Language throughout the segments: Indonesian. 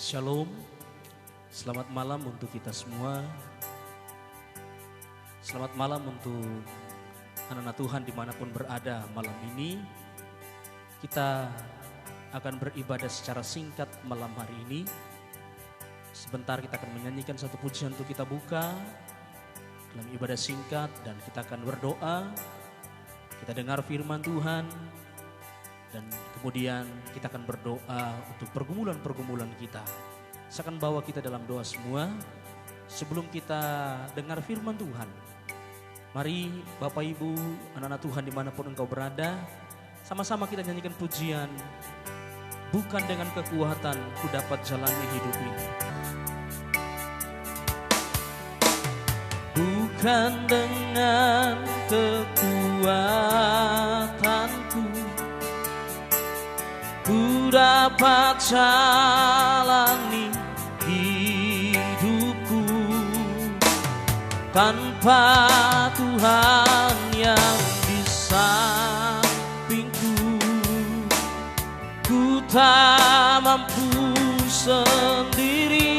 Shalom, selamat malam untuk kita semua. Selamat malam untuk anak-anak Tuhan dimanapun berada malam ini. Kita akan beribadah secara singkat malam hari ini. Sebentar kita akan menyanyikan satu pujian untuk kita buka dalam ibadah singkat dan kita akan berdoa. Kita dengar firman Tuhan. Dan kemudian kita akan berdoa untuk pergumulan-pergumulan kita. Saya akan bawa kita dalam doa semua. Sebelum kita dengar firman Tuhan, mari Bapak Ibu, anak-anak Tuhan dimanapun engkau berada, sama-sama kita nyanyikan pujian. Bukan dengan kekuatan ku dapat jalani hidup ini. Bukan dengan kekuatanku ku dapat jalani hidupku tanpa Tuhan yang di sampingku. Ku tak mampu sendiri.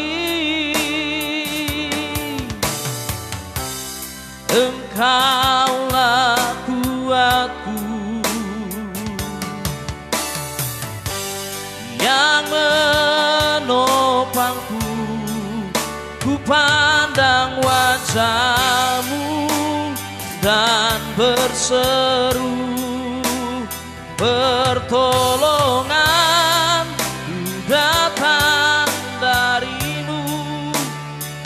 Engkaulah kuatku yang menopangku. Ku pandang wajah-Mu dan berseru pertolongan ku datang dari-Mu.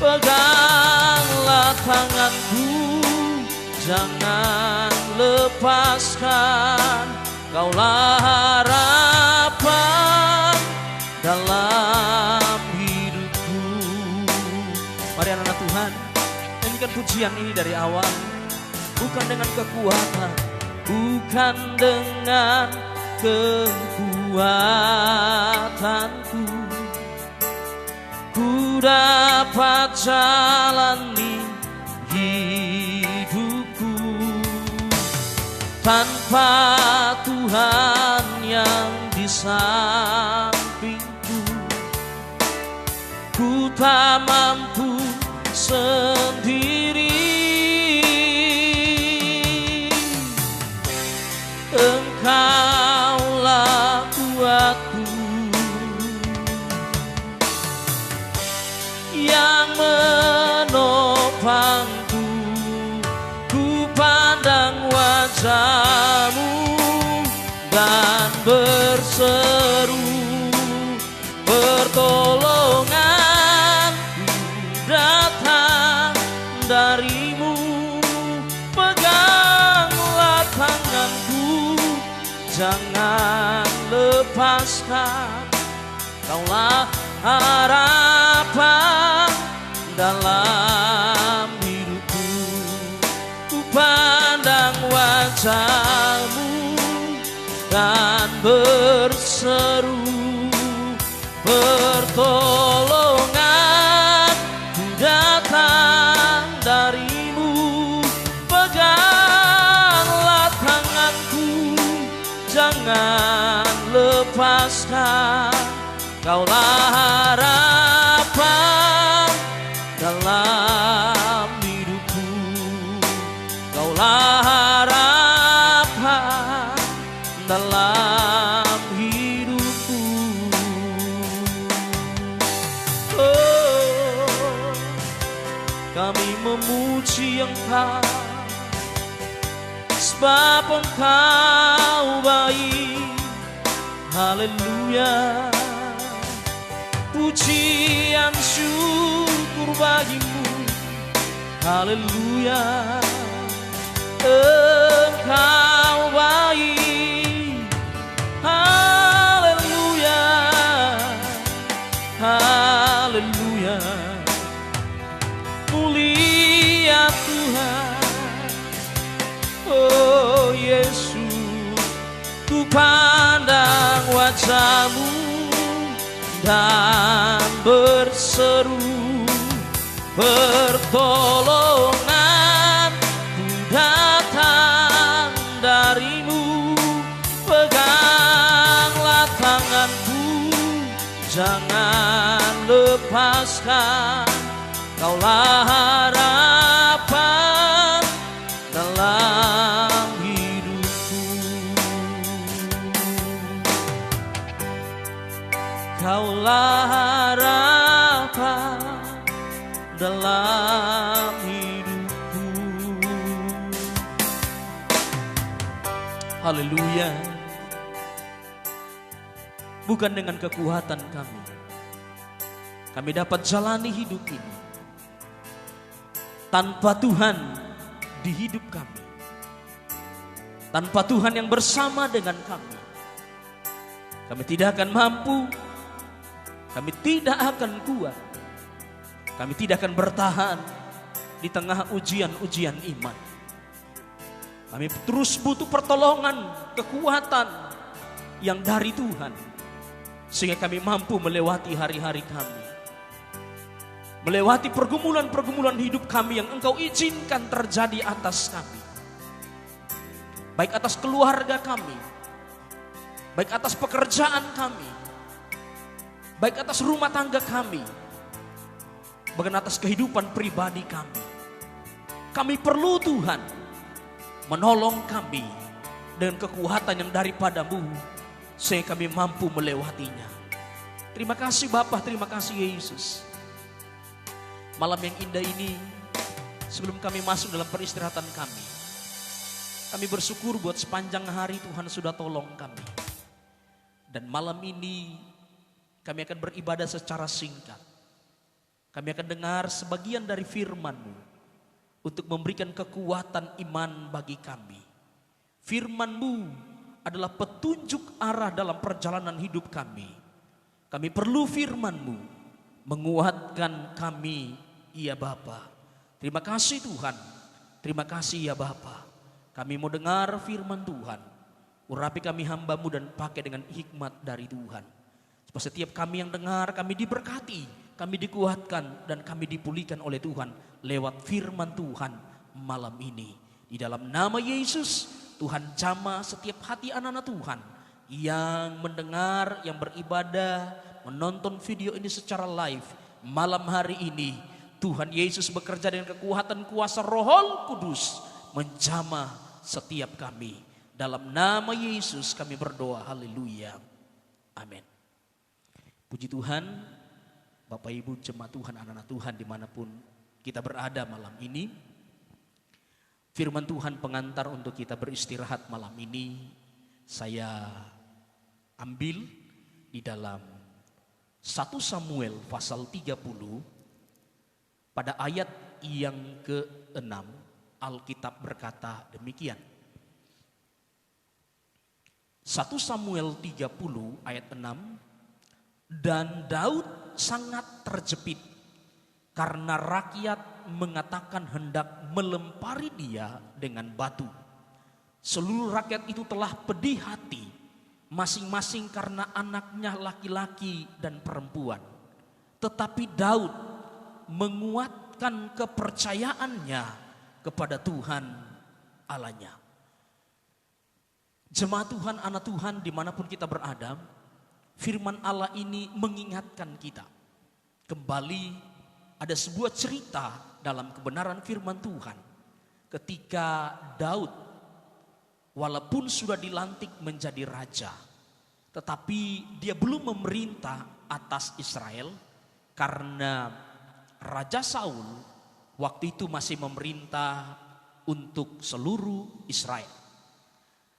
Peganglah tanganku, jangan lepaskan. Kaulah harapan dalam hidupku. Mari anak-anak Tuhan, nyanyikan pujian ini dari awal. Bukan dengan kekuatan, bukan dengan kekuatanku ku dapat jalani hidupku tanpa Tuhan yang di sampingku. Ku tak mampu sendiri. Engkaulah kuatku yang menopangku. Ku pandang wajah-Mu dan berseru pertolongan ku datang dari-Mu. Peganglah tanganku, jangan lepaskan. Kaulah harapan dalam hidupku. Ku pandang wajah-Mu dan berseru pertolongan ku datang dari-Mu. Peganglah tanganku, jangan lepaskan. Kaulah harapan dalam hidupku. Kaulah harapan dalam hidupku. Oh, kami memuji Engkau sebab Engkau baik. Haleluya. Pujian syukur bagi-Mu. Haleluya. Engkau baik. Haleluya. Haleluya. Mulia Tuhan. Oh Yesus, ku pandang wajah-Mu dan berseru pertolongan ku datang dari-Mu. Peganglah tanganku, jangan lepaskan. Kaulah harapan dalam hidupku. Kaulah harapan dalam hidupku. Haleluya. Bukan dengan kekuatan kami dapat jalani hidup ini. Tanpa Tuhan di hidup kami, tanpa Tuhan yang bersama dengan kami tidak akan mampu, kami tidak akan kuat, kami tidak akan bertahan di tengah ujian-ujian iman. Kami terus butuh pertolongan, kekuatan yang dari Tuhan, sehingga kami mampu melewati hari-hari kami, melewati pergumulan-pergumulan hidup kami yang Engkau izinkan terjadi atas kami. Baik atas keluarga kami, baik atas pekerjaan kami, baik atas rumah tangga kami, bahkan atas kehidupan pribadi kami. Kami perlu Tuhan menolong kami dengan kekuatan yang daripada-Mu, sehingga kami mampu melewatinya. Terima kasih Bapa, terima kasih Yesus. Malam yang indah ini, sebelum kami masuk dalam peristirahatan kami bersyukur buat sepanjang hari Tuhan sudah tolong kami. Dan malam ini kami akan beribadah secara singkat. Kami akan dengar sebagian dari firman-Mu untuk memberikan kekuatan iman bagi kami. Firman-Mu adalah petunjuk arah dalam perjalanan hidup kami. Kami perlu firman-Mu menguatkan kami, ya Bapa. Terima kasih Tuhan, terima kasih ya Bapa. Kami mau dengar firman Tuhan. Urapi kami hamba-Mu dan pakai dengan hikmat dari Tuhan. Supaya setiap kami yang dengar, kami diberkati, kami dikuatkan, dan kami dipulihkan oleh Tuhan lewat firman Tuhan malam ini. Di dalam nama Yesus, Tuhan jamah setiap hati anak-anak Tuhan yang mendengar, yang beribadah, menonton video ini secara live malam hari ini. Tuhan Yesus bekerja dengan kekuatan kuasa Roh Kudus menjamah setiap kami. Dalam nama Yesus kami berdoa, haleluya, amin. Puji Tuhan, Bapak Ibu jemaat Tuhan, anak-anak Tuhan dimanapun kita berada malam ini. Firman Tuhan pengantar untuk kita beristirahat malam ini saya ambil di dalam 1 Samuel pasal 30 pada ayat yang ke-6. Alkitab berkata demikian. 1 Samuel 30 ayat 6. Dan Daud sangat terjepit karena rakyat mengatakan hendak melempari dia dengan batu. Seluruh rakyat itu telah pedih hati, masing-masing karena anaknya laki-laki dan perempuan. Tetapi Daud menguatkan kepercayaannya kepada Tuhan Allahnya. Jemaat Tuhan, anak Tuhan dimanapun kita berada, firman Allah ini mengingatkan kita. Kembali ada sebuah cerita dalam kebenaran firman Tuhan. Ketika Daud walaupun sudah dilantik menjadi raja, tetapi dia belum memerintah atas Israel karena Raja Saul waktu itu masih memerintah untuk seluruh Israel.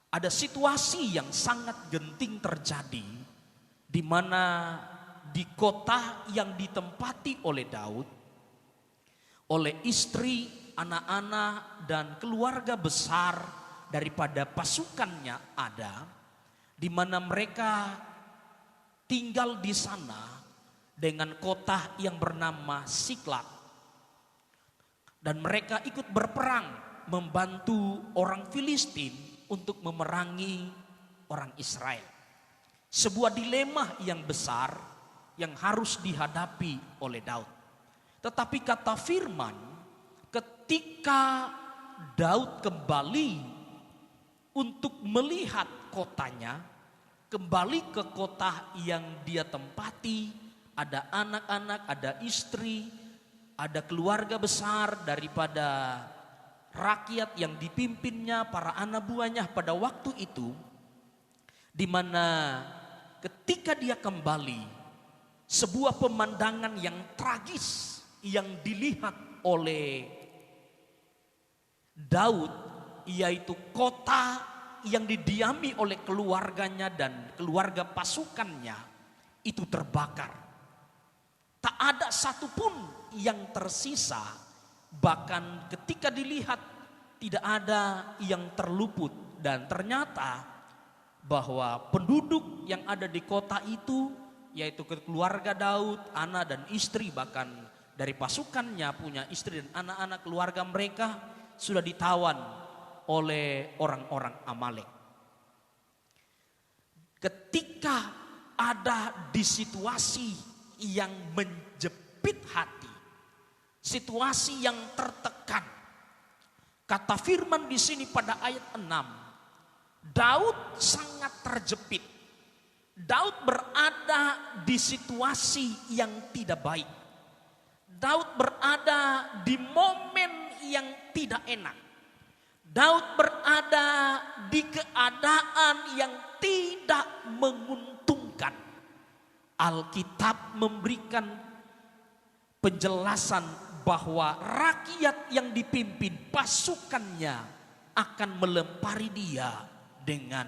Ada situasi yang sangat genting terjadi di mana di kota yang ditempati oleh Daud, oleh istri, anak-anak dan keluarga besar daripada pasukannya ada, di mana mereka tinggal di sana dengan kota yang bernama Siklag. Dan mereka ikut berperang membantu orang Filistin untuk memerangi orang Israel. Sebuah dilema yang besar yang harus dihadapi oleh Daud. Tetapi kata firman, ketika Daud kembali untuk melihat kotanya, kembali ke kota yang dia tempati, ada anak-anak, ada istri, ada keluarga besar daripada rakyat yang dipimpinnya, para anak buahnya pada waktu itu, di mana ketika dia kembali, sebuah pemandangan yang tragis yang dilihat oleh Daud, yaitu kota yang didiami oleh keluarganya dan keluarga pasukannya itu terbakar. Tak ada satupun yang tersisa, bahkan ketika dilihat tidak ada yang terluput. Dan ternyata bahwa penduduk yang ada di kota itu, yaitu keluarga Daud, anak dan istri, bahkan dari pasukannya punya istri dan anak-anak keluarga mereka sudah ditawan oleh orang-orang Amalek. Ketika ada di situasi yang menjepit hati, situasi yang tertekan, kata firman di sini pada ayat 6, Daud sangat terjepit. Daud berada di situasi yang tidak baik. Daud berada di momen yang tidak enak. Daud berada di keadaan yang tidak menguntungkan. Alkitab memberikan penjelasan bahwa rakyat yang dipimpin pasukannya akan melempari dia dengan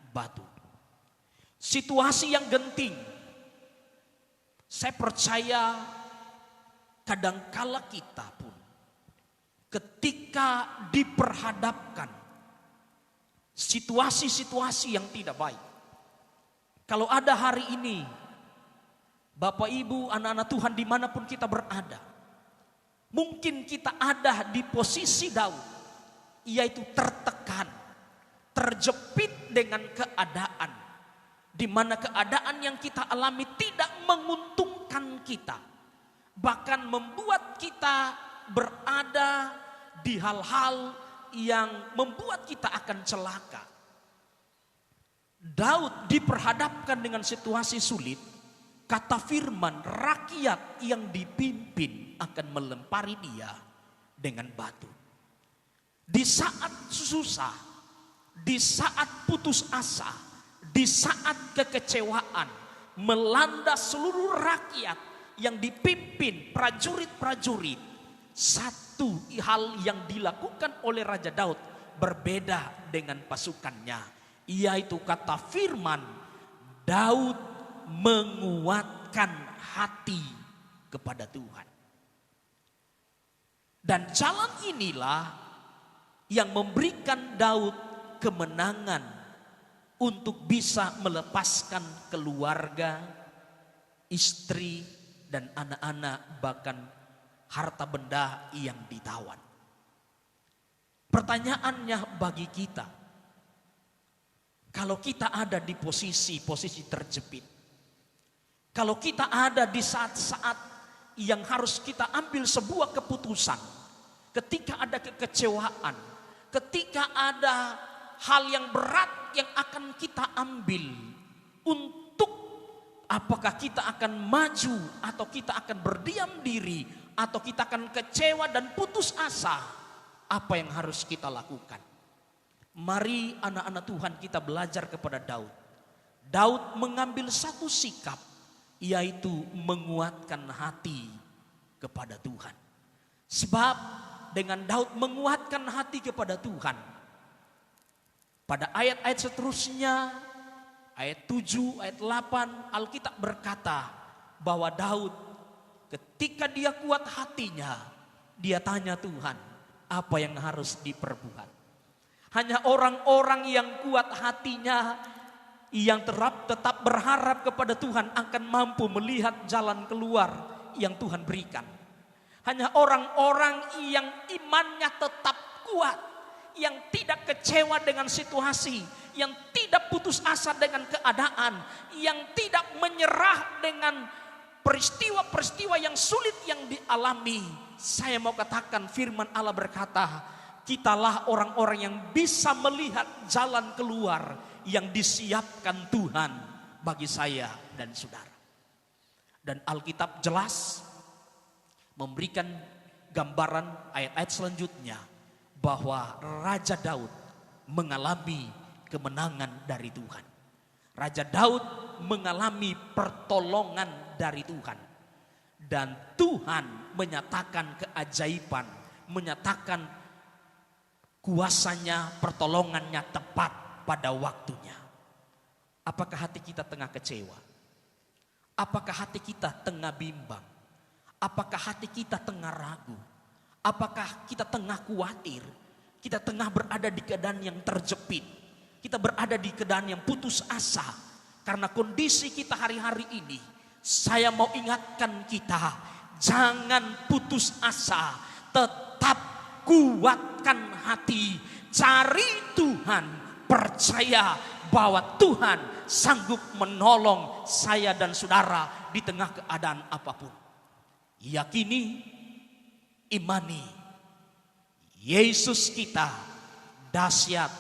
batu. Situasi yang genting. Saya percaya kadangkala kita pun ketika diperhadapkan situasi-situasi yang tidak baik. Kalau ada hari ini, Bapak Ibu, anak-anak Tuhan dimanapun kita berada, mungkin kita ada di posisi Daud, yaitu tertekan, terjepit dengan keadaan, di mana keadaan yang kita alami tidak menguntungkan kita, bahkan membuat kita berada di hal-hal yang membuat kita akan celaka. Daud diperhadapkan dengan situasi sulit. Kata firman, rakyat yang dipimpin akan melempari dia dengan batu. Di saat susah, di saat putus asa, di saat kekecewaan melanda seluruh rakyat yang dipimpin prajurit-prajurit, satu hal yang dilakukan oleh Raja Daud berbeda dengan pasukannya, yaitu kata firman, Daud menguatkan hati kepada Tuhan. Dan jalan inilah yang memberikan Daud kemenangan untuk bisa melepaskan keluarga, istri, dan anak-anak, bahkan harta benda yang ditawan. Pertanyaannya bagi kita, kalau kita ada di posisi terjepit, kalau kita ada di saat-saat yang harus kita ambil sebuah keputusan, ketika ada kekecewaan, ketika ada hal yang berat yang akan kita ambil untuk apakah kita akan maju atau kita akan berdiam diri atau kita akan kecewa dan putus asa, apa yang harus kita lakukan? Mari anak-anak Tuhan kita belajar kepada Daud. Daud mengambil satu sikap, yaitu menguatkan hati kepada Tuhan. Sebab dengan Daud menguatkan hati kepada Tuhan, pada ayat-ayat seterusnya, ayat 7, ayat 8, Alkitab berkata bahwa Daud ketika dia kuat hatinya, dia tanya Tuhan, apa yang harus diperbuat? Hanya orang-orang yang kuat hatinya, yang tetap berharap kepada Tuhan akan mampu melihat jalan keluar yang Tuhan berikan. Hanya orang-orang yang imannya tetap kuat, yang tidak kecewa dengan situasi, yang tidak putus asa dengan keadaan, yang tidak menyerah dengan peristiwa-peristiwa yang sulit yang dialami. Saya mau katakan firman Allah berkata, kitalah orang-orang yang bisa melihat jalan keluar yang disiapkan Tuhan bagi saya dan saudara. Dan Alkitab jelas memberikan gambaran ayat-ayat selanjutnya bahwa Raja Daud mengalami kemenangan dari Tuhan. Raja Daud mengalami pertolongan dari Tuhan. Dan Tuhan menyatakan keajaiban, menyatakan kuasanya, pertolongannya tepat pada waktunya. Apakah hati kita tengah kecewa? Apakah hati kita tengah bimbang? Apakah hati kita tengah ragu? Apakah kita tengah khawatir? Kita tengah berada di keadaan yang terjepit. Kita berada di keadaan yang putus asa. Karena kondisi kita hari-hari ini, saya mau ingatkan kita, jangan putus asa. Tetap kuatkan hati. Cari Tuhan. Percaya bahwa Tuhan sanggup menolong saya dan saudara di tengah keadaan apapun. Yakini, imani, Yesus kita dahsyat,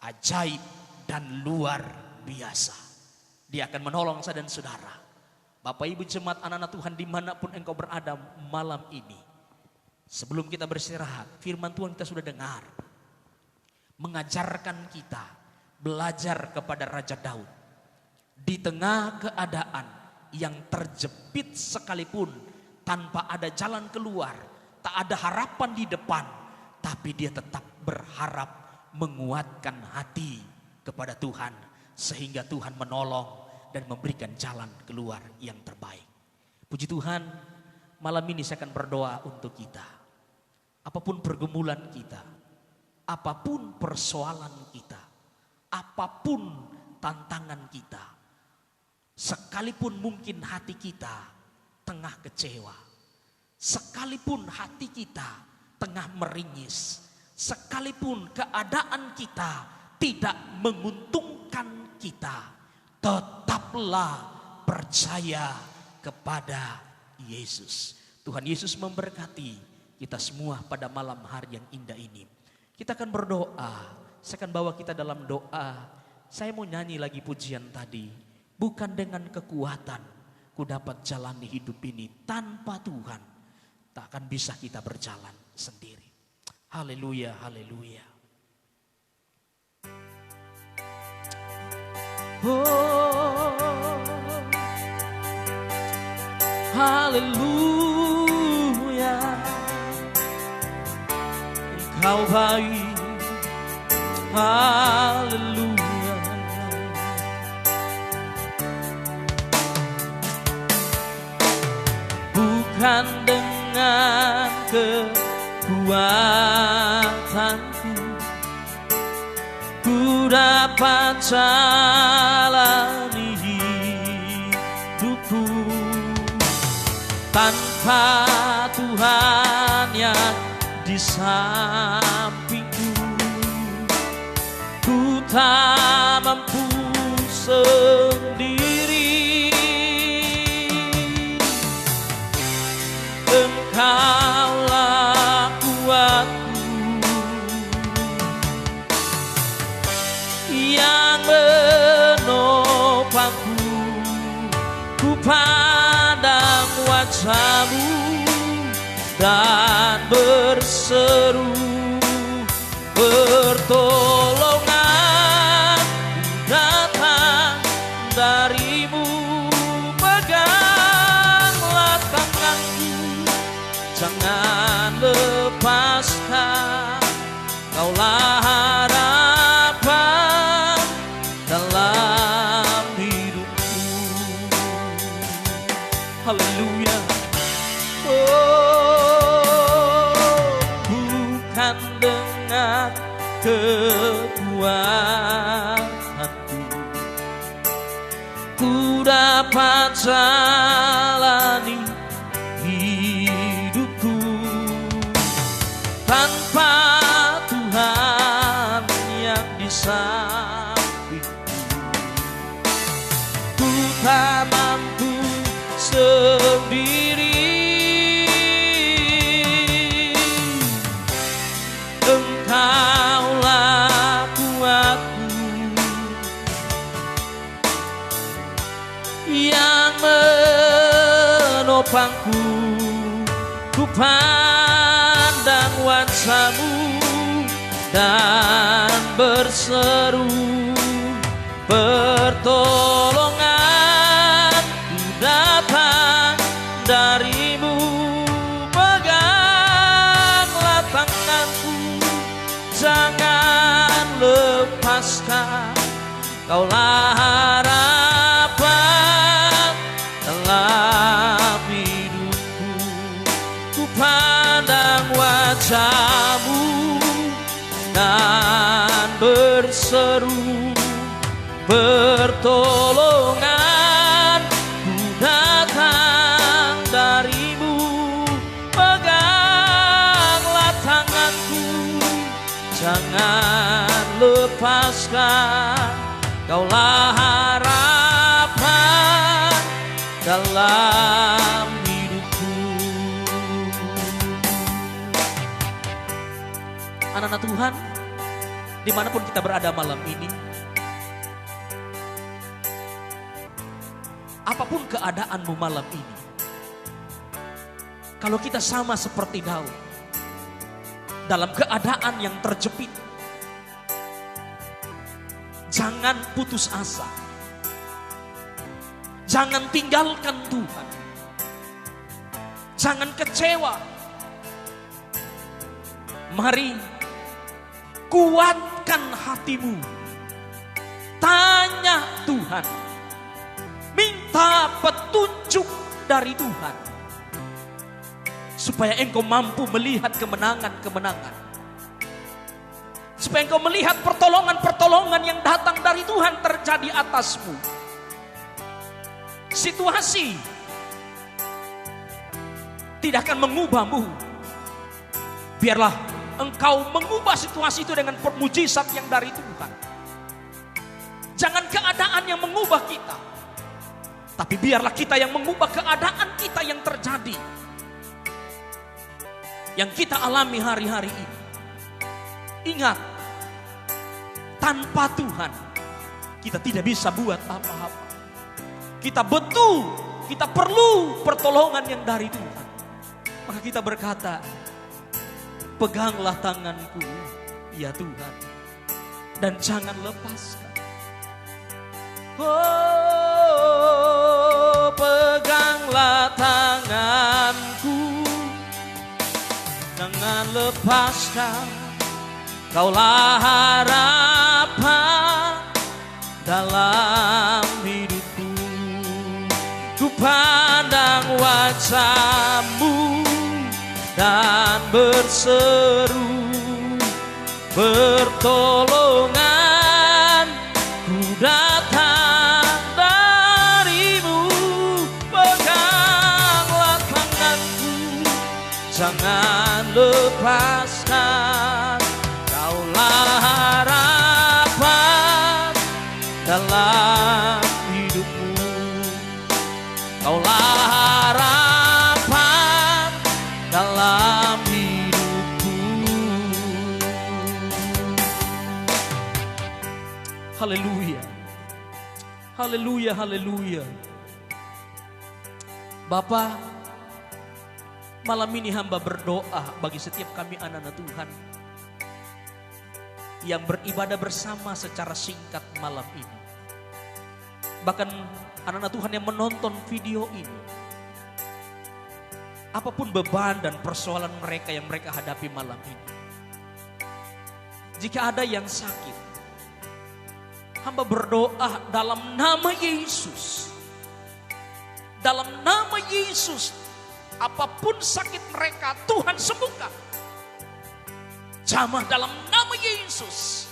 ajaib, dan luar biasa. Dia akan menolong saya dan saudara. Bapak Ibu jemaat anak-anak Tuhan dimanapun engkau berada malam ini. Sebelum kita beristirahat, firman Tuhan kita sudah dengar. Mengajarkan kita belajar kepada Raja Daud. Di tengah keadaan yang terjepit sekalipun, tanpa ada jalan keluar, tak ada harapan di depan, tapi dia tetap berharap, menguatkan hati kepada Tuhan, sehingga Tuhan menolong dan memberikan jalan keluar yang terbaik. Puji Tuhan, malam ini saya akan berdoa untuk kita. Apapun pergumulan kita, apapun persoalan kita, apapun tantangan kita, sekalipun mungkin hati kita tengah kecewa, sekalipun hati kita tengah meringis, sekalipun keadaan kita tidak menguntungkan kita, tetaplah percaya kepada Yesus. Tuhan Yesus memberkati kita semua pada malam hari yang indah ini. Kita akan berdoa. Saya akan bawa kita dalam doa. Saya mau nyanyi lagi pujian tadi. Bukan dengan kekuatan ku dapat jalani hidup ini, tanpa Tuhan tak akan bisa kita berjalan sendiri. Haleluya, haleluya. Oh, haleluya. Engkau baik, haleluya. Bukan dengan kekuatanku ku dapat jalani hidupku, tanpa Tuhan yang di sampingku ku tak mampu sendiri. Engkaulah kuatku yang menopangku, ku pandang wajah-Mu dan berseru, pertolongan datang dari-Mu. Peganglah tanganku, jangan lepaskan, Kaulah harapan dalam hidupku. Haleluya. Oh, bukan dengan kekuatanku ku dapat jalani hidupku, tanpa Tuhan yang di sampingku ku tak mampu sendiri. Engkaulah kuatku yang menopangku, ku pandang wajah-Mu dan berseru pertolongan ku datang dari-Mu. Peganglah tanganku, jangan lepaskan, Kaulah harapan dalam hidupku. Ku pandang wajah-Mu dan berseru pertolongan ku datang dari-Mu. Peganglah tanganku, jangan lepaskan, Kaulah harapan dalam hidupku. Anak-anak Tuhan, dimanapun kita berada malam ini, apapun keadaanmu malam ini, kalau kita sama seperti Daud, dalam keadaan yang terjepit, jangan putus asa. Jangan tinggalkan Tuhan. Jangan kecewa. Mari kuatkan hatimu. Tanya Tuhan. Minta petunjuk dari Tuhan. Supaya engkau mampu melihat kemenangan-kemenangan. Supaya engkau melihat pertolongan-pertolongan yang datang dari Tuhan terjadi atasmu. Situasi tidak akan mengubahmu. Biarlah engkau mengubah situasi itu dengan mujizat yang dari Tuhan. Jangan keadaan yang mengubah kita, tapi biarlah kita yang mengubah keadaan kita yang terjadi, yang kita alami hari-hari ini. Ingat, tanpa Tuhan kita tidak bisa buat apa-apa. Kita butuh, kita perlu pertolongan yang dari Tuhan. Maka kita berkata, peganglah tanganku, ya Tuhan, dan jangan lepaskan. Oh, peganglah tanganku, jangan lepaskan, Kaulah harapan dalam hidupku. Ku pandang wajah-Mu dan berseru pertolongan ku datang dari-Mu. Peganglah tanganku, jangan lepaskan, Kaulah harapan dalam hidupmu. Kaulah harapan dalam hidupku. Haleluya. Haleluya, haleluya. Bapa, malam ini hamba berdoa bagi setiap kami anak-anak Tuhan yang beribadah bersama secara singkat malam ini. Bahkan anak-anak Tuhan yang menonton video ini, apapun beban dan persoalan mereka yang mereka hadapi malam ini, jika ada yang sakit, hamba berdoa dalam nama Yesus. Dalam nama Yesus, apapun sakit mereka, Tuhan sembuhkan. Jamah dalam nama Yesus.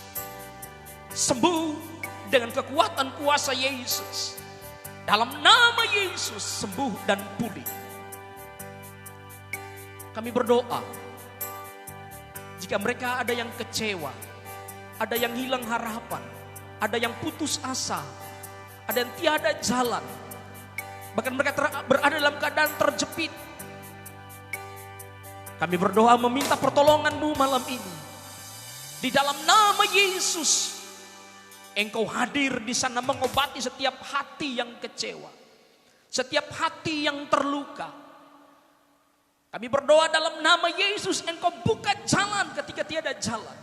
Sembuh dengan kekuatan kuasa Yesus. Dalam nama Yesus, sembuh dan pulih. Kami berdoa, jika mereka ada yang kecewa, ada yang hilang harapan, ada yang putus asa, ada yang tiada jalan, bahkan mereka berada dalam keadaan terjepit, kami berdoa meminta pertolongan-Mu malam ini. Di dalam nama Yesus, Engkau hadir di sana mengobati setiap hati yang kecewa. setiap hati yang terluka. Kami berdoa dalam nama Yesus, Engkau buka jalan ketika tiada jalan.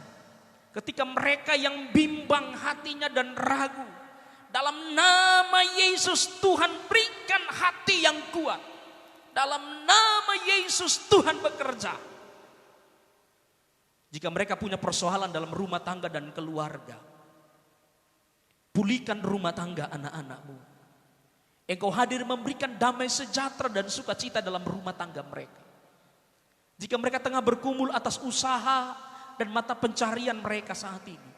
Ketika mereka yang bimbang hatinya dan ragu, dalam nama Yesus Tuhan berikan hati yang kuat. Dalam nama Yesus Tuhan bekerja. Jika mereka punya persoalan dalam rumah tangga dan keluarga, pulihkan rumah tangga anak-anakmu. Engkau hadir memberikan damai sejahtera dan sukacita dalam rumah tangga mereka. Jika mereka tengah bergumul atas usaha dan mata pencarian mereka saat ini,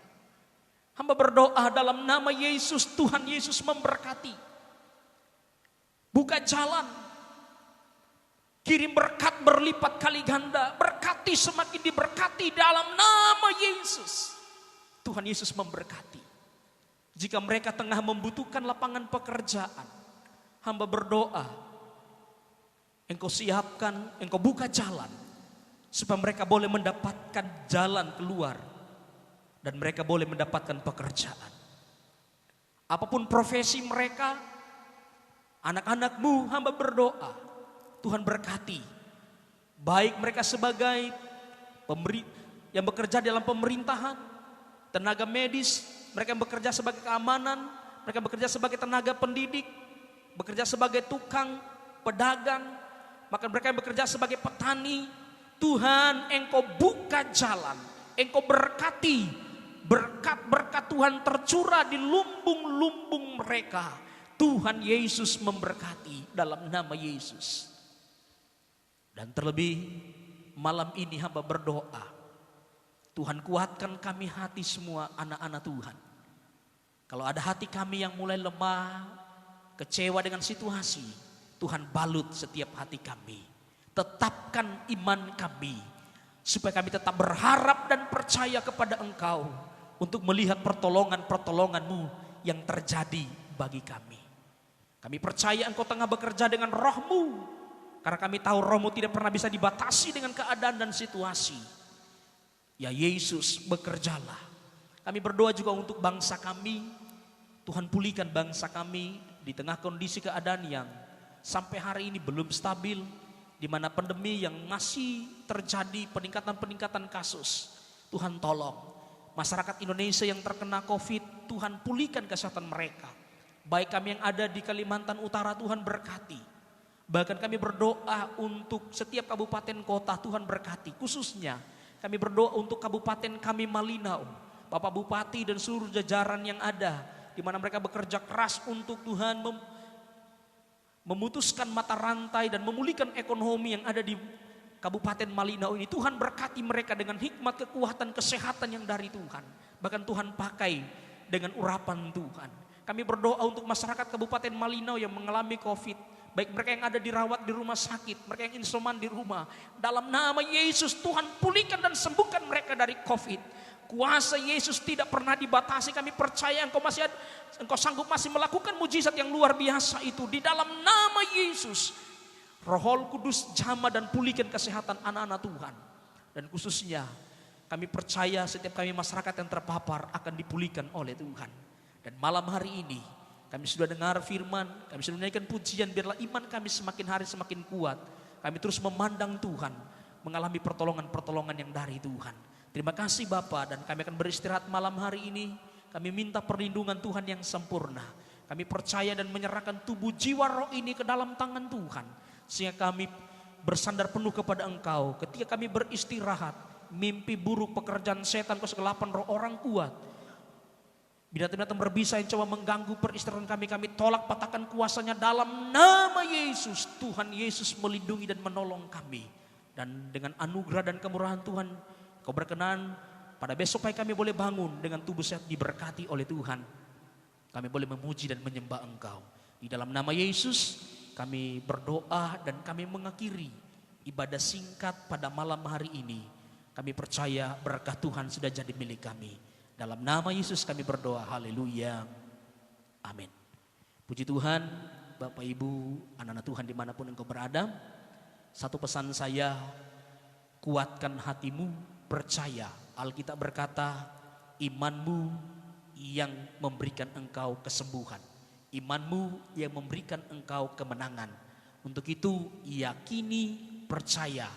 hamba berdoa dalam nama Yesus, Tuhan Yesus memberkati. Buka jalan. Kirim berkat berlipat kali ganda. Berkati semakin diberkati dalam nama Yesus. Tuhan Yesus memberkati. Jika mereka tengah membutuhkan lapangan pekerjaan, hamba berdoa, Engkau siapkan, Engkau buka jalan, supaya mereka boleh mendapatkan jalan keluar. Dan mereka boleh mendapatkan pekerjaan. Apapun profesi mereka, anak-anakmu hamba berdoa, Tuhan berkati. Baik mereka sebagai yang bekerja dalam pemerintahan, tenaga medis, mereka yang bekerja sebagai keamanan, mereka bekerja sebagai tenaga pendidik, bekerja sebagai tukang, pedagang, maka mereka yang bekerja sebagai petani. Tuhan, Engkau buka jalan, Engkau berkati, berkat-berkat Tuhan tercurah di lumbung-lumbung mereka. Tuhan Yesus memberkati dalam nama Yesus. Dan terlebih malam ini hamba berdoa, Tuhan kuatkan kami hati semua anak-anak Tuhan. Kalau ada hati kami yang mulai lemah, kecewa dengan situasi, Tuhan balut setiap hati kami. Tetapkan iman kami, supaya kami tetap berharap dan percaya kepada Engkau, untuk melihat pertolongan-pertolongan-Mu yang terjadi bagi kami. Kami percaya Engkau tengah bekerja dengan Roh-Mu, karena kami tahu Roh-Mu tidak pernah bisa dibatasi dengan keadaan dan situasi. Ya Yesus, bekerjalah. Kami berdoa juga untuk bangsa kami. Tuhan pulihkan bangsa kami di tengah kondisi keadaan yang sampai hari ini belum stabil, di mana pandemi yang masih terjadi peningkatan-peningkatan kasus. Tuhan tolong masyarakat Indonesia yang terkena COVID, Tuhan pulihkan kesehatan mereka. Baik kami yang ada di Kalimantan Utara, Tuhan berkati. Bahkan kami berdoa untuk setiap kabupaten kota, Tuhan berkati. Khususnya kami berdoa untuk kabupaten kami Malinau, Bapak Bupati dan seluruh jajaran yang ada, di mana mereka bekerja keras untuk Tuhan memutuskan mata rantai dan memulihkan ekonomi yang ada di Kabupaten Malinau ini. Tuhan berkati mereka dengan hikmat, kekuatan, kesehatan yang dari Tuhan. Bahkan Tuhan pakai dengan urapan Tuhan. Kami berdoa untuk masyarakat Kabupaten Malinau yang mengalami COVID. Baik mereka yang ada dirawat di rumah sakit, mereka yang isoman di rumah. Dalam nama Yesus, Tuhan pulihkan dan sembuhkan mereka dari COVID. Kuasa Yesus tidak pernah dibatasi. Kami percaya Engkau sanggup masih melakukan mujizat yang luar biasa itu. Di dalam nama Yesus, Roh Kudus jamah dan pulihkan kesehatan anak-anak Tuhan. Dan khususnya kami percaya setiap kami masyarakat yang terpapar akan dipulihkan oleh Tuhan. Dan malam hari ini kami sudah dengar firman, kami sudah menaikkan pujian, biarlah iman kami semakin hari semakin kuat. Kami terus memandang Tuhan, mengalami pertolongan-pertolongan yang dari Tuhan. Terima kasih Bapa, dan kami akan beristirahat malam hari ini. Kami minta perlindungan Tuhan yang sempurna. Kami percaya dan menyerahkan tubuh jiwa roh ini ke dalam tangan Tuhan. Sehingga kami bersandar penuh kepada Engkau. Ketika kami beristirahat, mimpi buruk, pekerjaan setan, kegelapan roh orang kuat, binatang-binatang berbisa yang coba mengganggu peristirahatan kami tolak, patahkan kuasanya dalam nama Yesus. Tuhan Yesus melindungi dan menolong kami. Dan dengan anugerah dan kemurahan Tuhan, Kau berkenan pada besok pagi kami boleh bangun dengan tubuh sehat diberkati oleh Tuhan. Kami boleh memuji dan menyembah Engkau. Di dalam nama Yesus kami berdoa dan kami mengakhiri ibadah singkat pada malam hari ini. Kami percaya berkah Tuhan sudah jadi milik kami. Dalam nama Yesus kami berdoa, haleluya, amin. Puji Tuhan, Bapak Ibu, anak-anak Tuhan dimanapun engkau berada. Satu pesan saya, kuatkan hatimu, percaya. Alkitab berkata, imanmu yang memberikan engkau kesembuhan. Imanmu yang memberikan engkau kemenangan. Untuk itu yakini, percaya,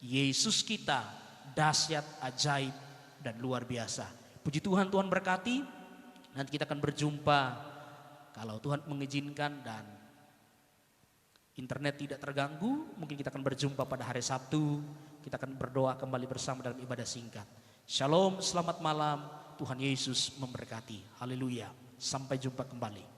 Yesus kita dahsyat, ajaib, dan luar biasa. Puji Tuhan, Tuhan berkati. Nanti kita akan berjumpa kalau Tuhan mengizinkan dan internet tidak terganggu. Mungkin kita akan berjumpa pada hari Sabtu. Kita akan berdoa kembali bersama dalam ibadah singkat. Shalom, selamat malam. Tuhan Yesus memberkati. Haleluya. Sampai jumpa kembali.